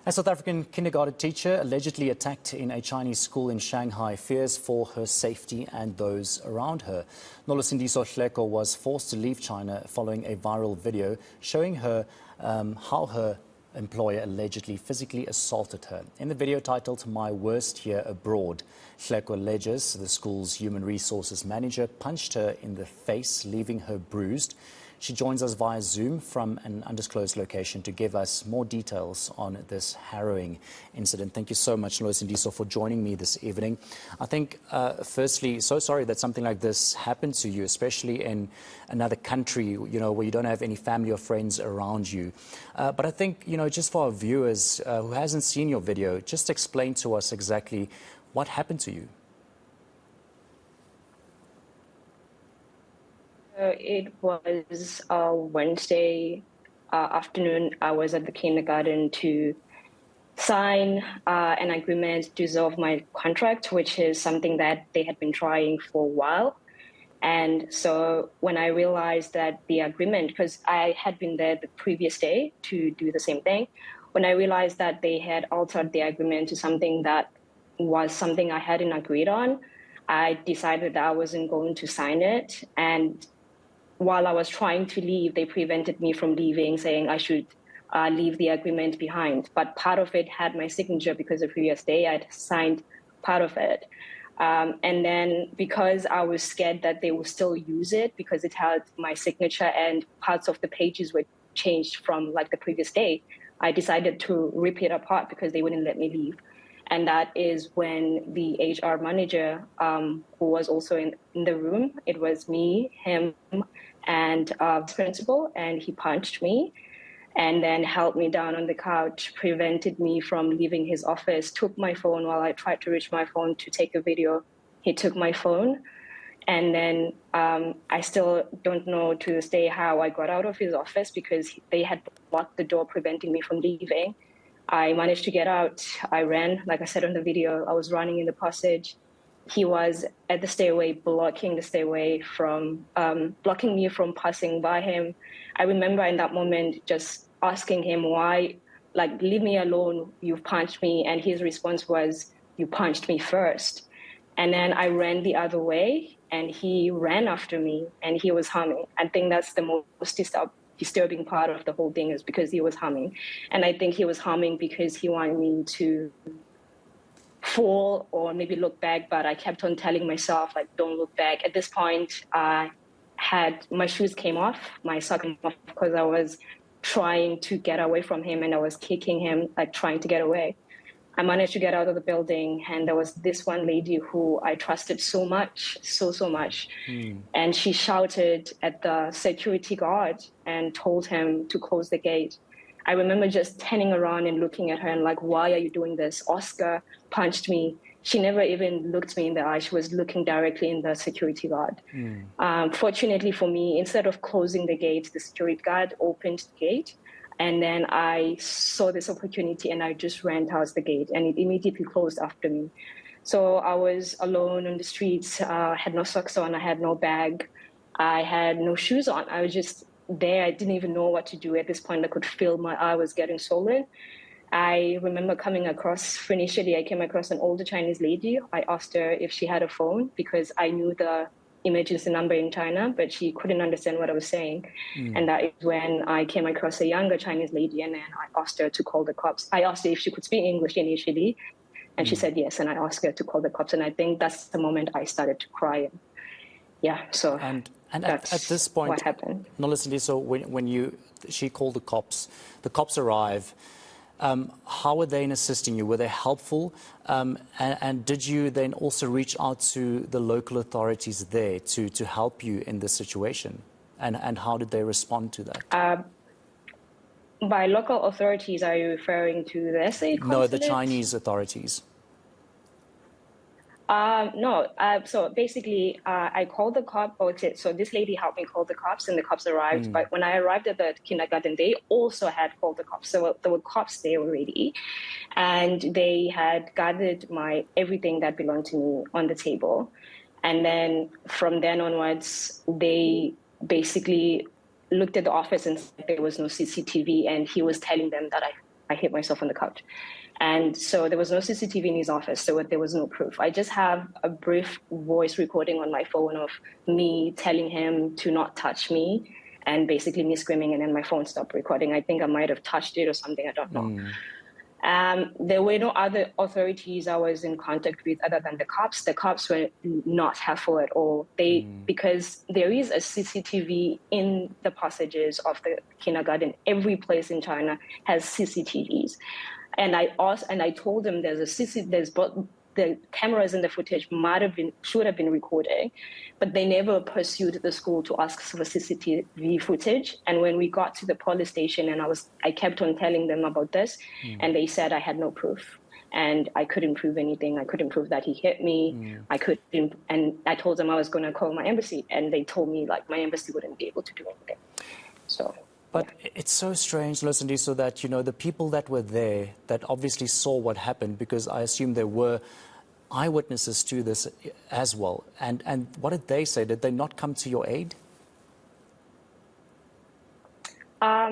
A South African kindergarten teacher allegedly attacked in a Chinese school in Shanghai fears for her safety and those around her. Nolusindiso Hleko was forced to leave China following a viral video showing her how her employer allegedly physically assaulted her. In the video titled "My Worst Year Abroad," Hleko alleges the school's human resources manager punched her in the face, leaving her bruised. She joins us via Zoom from an undisclosed location to give us more details on this harrowing incident. Thank you so much, Nolusindiso, for joining me this evening. I think, firstly, so sorry that something like this happened to you, especially in another country, where you don't have any family or friends around you. But I think, just for our viewers who hasn't seen your video, just explain to us exactly what happened to you. It was Wednesday afternoon. I was at the kindergarten to sign an agreement to dissolve my contract, which is something that they had been trying for a while. And so when I realized that the agreement, because I had been there the previous day to do the same thing, when I realized that they had altered the agreement to something that was something I hadn't agreed on, I decided that I wasn't going to sign it. And while I was trying to leave, they prevented me from leaving, saying I should leave the agreement behind. But part of it had my signature because the previous day I'd signed part of it. And then because I was scared that they would still use it because it had my signature and parts of the pages were changed from like the previous day, I decided to rip it apart because they wouldn't let me leave. And that is when the HR manager, who was also in the room, it was me, him, and principal, and he punched me and then held me down on the couch, prevented me from leaving his office, took my phone while I tried to reach my phone to take a video. He took my phone. And then I still don't know to this day how I got out of his office because they had locked the door, preventing me from leaving. I managed to get out. I ran, like I said on the video, I was running in the passage. He was at the stairway, blocking the stairway from, blocking me from passing by him. I remember in that moment just asking him why, like, leave me alone, you've punched me. And his response was, you punched me first. And then I ran the other way and he ran after me and he was humming. I think that's the most disturbing part of the whole thing is because he was humming. And I think he was humming because he wanted me to fall or maybe look back, but I kept on telling myself, like, don't look back. At this point, I had, my shoes came off, my sock came off because I was trying to get away from him and I was kicking him, like trying to get away. I managed to get out of the building and there was this one lady who I trusted so much, so much. And she shouted at the security guard and told him to close the gate. I remember just turning around and looking at her and like, why are you doing this? Oscar punched me. She never even looked me in the eye. She was looking directly in the security guard. Fortunately for me, instead of closing the gate, the security guard opened the gate. And then I saw this opportunity and I just ran towards the gate and it immediately closed after me. So I was alone on the streets, had no socks on, I had no bag, I had no shoes on. I was just there. I didn't even know what to do at this point. I could feel my eye was getting swollen. I remember coming across, initially I came across an older Chinese lady. I asked her if she had a phone because I knew the emergency number in China, but she couldn't understand what I was saying. And that is when I came across a younger Chinese lady and then I asked her to call the cops. I asked her if she could speak English initially and she said yes, and I asked her to call the cops. And I think that's the moment I started to cry. Yeah, so and at this point, what happened. Nolusindiso, when she called the cops arrive. How were they in assisting you? Were they helpful? And did you then also reach out to the local authorities there to help you in this situation? And how did they respond to that? By local authorities, are you referring to the SA consulate? No, the Chinese authorities. No. So basically, I called the cop. So this lady helped me call the cops, and the cops arrived. But when I arrived at the kindergarten, they also had called the cops. So there were cops there already, and they had gathered everything that belonged to me on the table. And then from then onwards, they basically looked at the office and said there was no CCTV, and he was telling them that I hit myself on the couch. And so there was no CCTV in his office, so there was no proof. I just have a brief voice recording on my phone of me telling him to not touch me and basically me screaming, and then my phone stopped recording. I think I might have touched it or something, I don't know. There were no other authorities I was in contact with other than the cops. The cops were not helpful at all. Because there is a CCTV in the passages of the kindergarten. Every place in China has CCTVs. And I told them the cameras in the footage should have been recording, but they never pursued the school to ask for CCTV footage. And when we got to the police station, and I kept on telling them about this, and they said I had no proof, and I couldn't prove anything. I couldn't prove that he hit me. I couldn't, and I told them I was going to call my embassy, and they told me like my embassy wouldn't be able to do anything. So. But it's so strange, Nolusindiso, that, you know, the people that were there, that obviously saw what happened, because I assume there were eyewitnesses to this as well. And what did they say? Did they not come to your aid?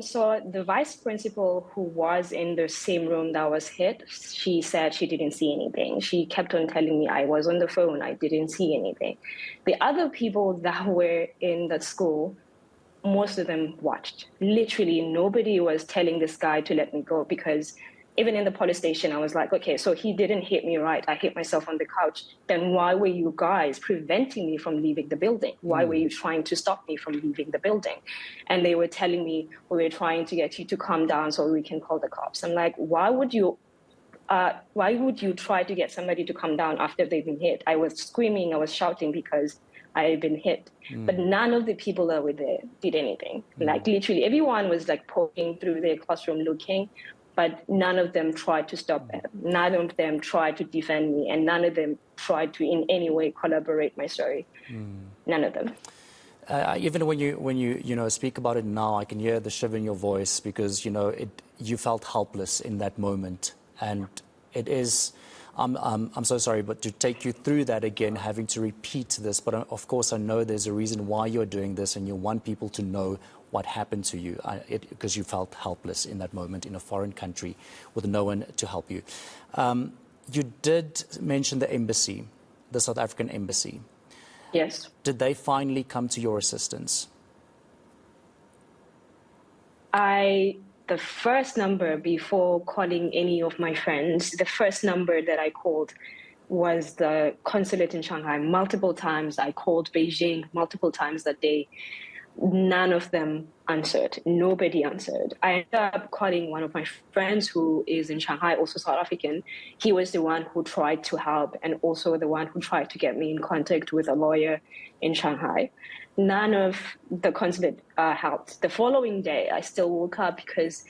So the vice principal, who was in the same room that was hit, she said she didn't see anything. She kept on telling me I was on the phone, I didn't see anything. The other people that were in the school, most of them watched. Literally nobody was telling this guy to let me go, because even in the police station, I was like, okay, so he didn't hit me, right? I hit myself on the couch. Then why were you guys preventing me from leaving the building? Why were you trying to stop me from leaving the building? And they were telling me, we were trying to get you to calm down so we can call the cops. I'm like, why would you try to get somebody to calm down after they've been hit? I was screaming, I was shouting because I had been hit. But none of the people that were there did anything. Like literally everyone was like poking through their classroom looking, but none of them tried to stop them. None of them tried to defend me, and none of them tried to in any way collaborate my story. None of them. Even when you speak about it now, I can hear the shiver in your voice, because you felt helpless in that moment, and it is. I'm so sorry, but to take you through that again, having to repeat this, but of course I know there's a reason why you're doing this, and you want people to know what happened to you, because you felt helpless in that moment in a foreign country with no one to help you. You did mention the embassy, the South African embassy. Yes. Did they finally come to your assistance? The first number, before calling any of my friends, the first number that I called was the consulate in Shanghai. Multiple times I called Beijing, multiple times that day. None of them answered. Nobody answered. I ended up calling one of my friends who is in Shanghai, also South African. He was the one who tried to help, and also the one who tried to get me in contact with a lawyer in Shanghai. None of the consulate helped. The following day, I still woke up because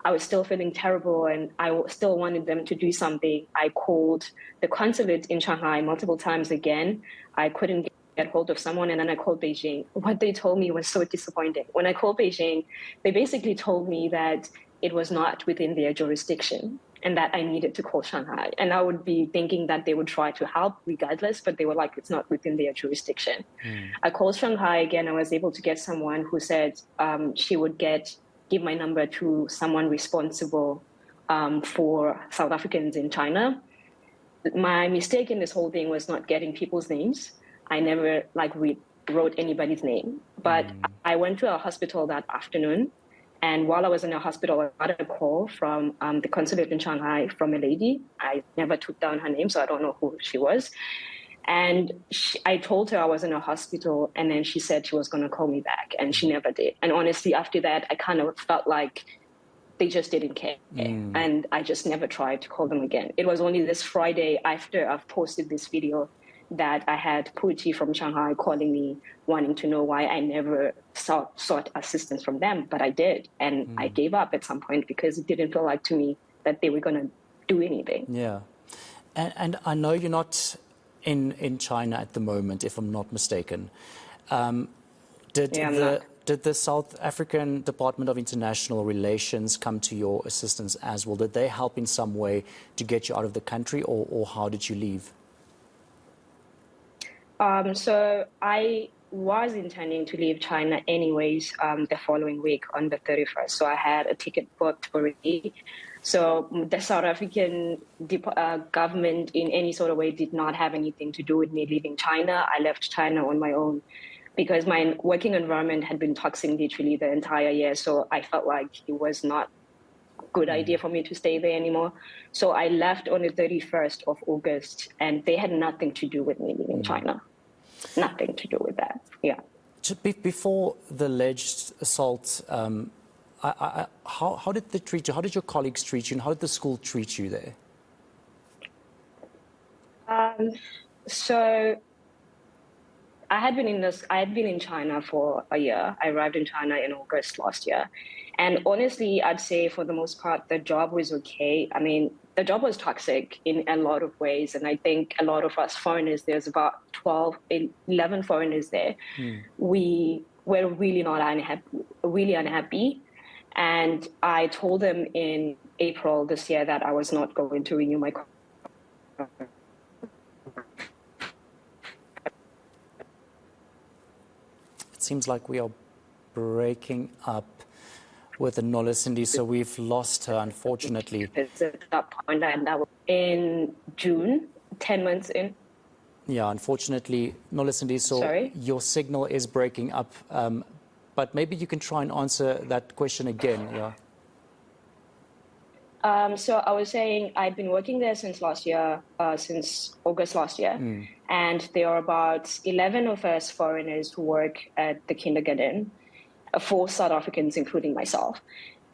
I was still feeling terrible, and I still wanted them to do something. I called the consulate in Shanghai multiple times again. I couldn't get hold of someone, and then I called Beijing. What they told me was so disappointing. When I called Beijing, they basically told me that it was not within their jurisdiction and that I needed to call Shanghai. And I would be thinking that they would try to help regardless, but they were like, it's not within their jurisdiction. I called Shanghai again. I was able to get someone who said she would give my number to someone responsible for South Africans in China. My mistake in this whole thing was not getting people's names. I never wrote anybody's name, but I went to a hospital that afternoon. And while I was in a hospital, I got a call from the consulate in Shanghai from a lady. I never took down her name, so I don't know who she was. And I told her I was in a hospital, and then she said she was going to call me back, and she never did. And honestly, after that, I kind of felt like they just didn't care. And I just never tried to call them again. It was only this Friday, after I've posted this video, that I had Pucci from Shanghai calling me, wanting to know why I never sought assistance from them, but I did. And I gave up at some point because it didn't feel like to me that they were going to do anything. Yeah. And I know you're not in China at the moment, if I'm not mistaken. Did the South African Department of International Relations come to your assistance as well? Did they help in some way to get you out of the country, or how did you leave? So I was intending to leave China anyways the following week on the 31st. So I had a ticket booked already. So the South African government in any sort of way did not have anything to do with me leaving China. I left China on my own because my working environment had been toxic literally the entire year. So I felt like it was not a good idea for me to stay there anymore. So I left on the 31st of August, and they had nothing to do with me leaving China. Nothing to do with that. Yeah. Before the alleged assault, how did they treat you? How did your colleagues treat you? And how did the school treat you there? So I had been in China for a year. I arrived in China in August last year. And honestly, I'd say for the most part, the job was okay. I mean, the job was toxic in a lot of ways. And I think a lot of us foreigners, there's about 11 foreigners there. We were really unhappy. And I told them in April this year that I was not going to renew my contract. It seems like we are breaking up with Nolusindiso, so we've lost her, unfortunately. At that point, and that was in June, 10 months in. Yeah, unfortunately, Nolusindiso, your signal is breaking up, but maybe you can try and answer that question again. Yeah. So I was saying I'd been working there since last year, since August last year. And there are about 11 of us foreigners who work at the kindergarten, 4 South Africans, including myself.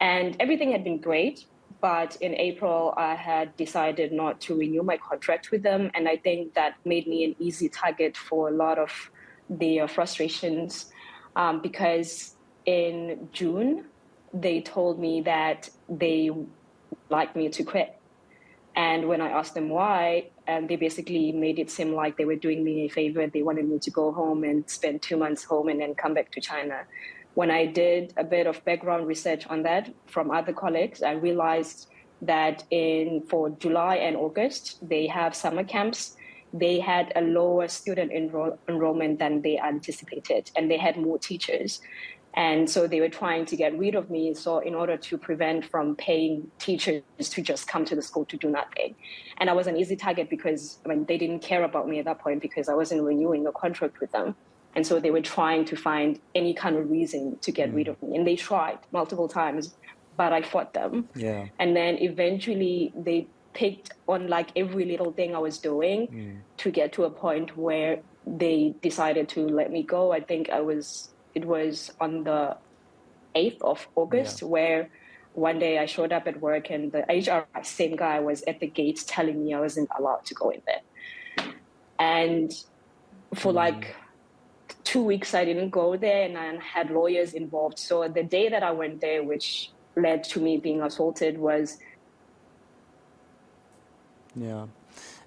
And everything had been great. But in April, I had decided not to renew my contract with them. And I think that made me an easy target for a lot of their frustrations, because in June, they told me that they like me to quit. And when I asked them why, they basically made it seem like they were doing me a favor. They wanted me to go home and spend 2 months home and then come back to China. When I did a bit of background research on that from other colleagues, I realized that for July and August, they have summer camps. They had a lower student enrollment than they anticipated, and they had more teachers. And so they were trying to get rid of me. So in order to prevent from paying teachers to just come to the school to do nothing. And I was an easy target because they didn't care about me at that point because I wasn't renewing a contract with them. And so they were trying to find any kind of reason to get rid of me. And they tried multiple times, but I fought them. Yeah. And then eventually they picked on like every little thing I was doing to get to a point where they decided to let me go. I think it was on the 8th of August where one day I showed up at work and the HR same guy was at the gate telling me I wasn't allowed to go in there. And for like 2 weeks, I didn't go there, and I had lawyers involved. So the day that I went there, which led to me being assaulted, was... Yeah,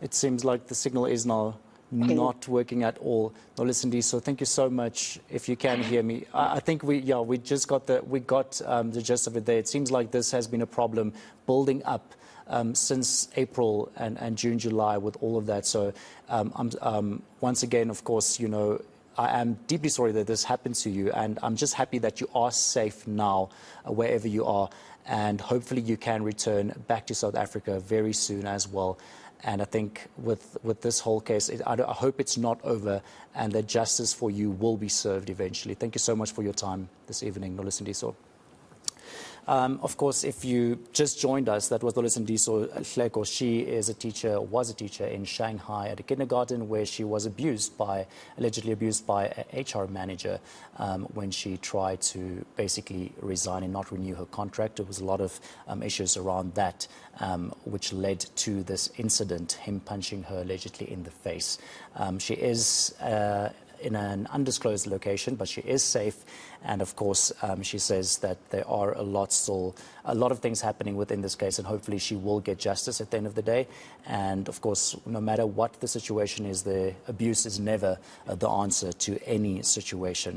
it seems like the signal is now not working at all. Nolusindiso, thank you so much. If you can hear me, I think we just got the gist of it there. It seems like this has been a problem building up since April and June, July with all of that. So once again, of course, I am deeply sorry that this happened to you, and I'm just happy that you are safe now, wherever you are, and hopefully you can return back to South Africa very soon as well. And I think with this whole case, I hope it's not over and that justice for you will be served eventually. Thank you so much for your time this evening, Nolusindiso. Of course, if you just joined us, that was Nolusindiso Hleko. She was a teacher in Shanghai at a kindergarten where she was allegedly abused by an HR manager when she tried to basically resign and not renew her contract. There was a lot of issues around that, which led to this incident, him punching her allegedly in the face. She is in an undisclosed location, but she is safe. And of course, she says that there are a lot of things happening within this case, and hopefully she will get justice at the end of the day. And of course, no matter what the situation is, the abuse is never the answer to any situation.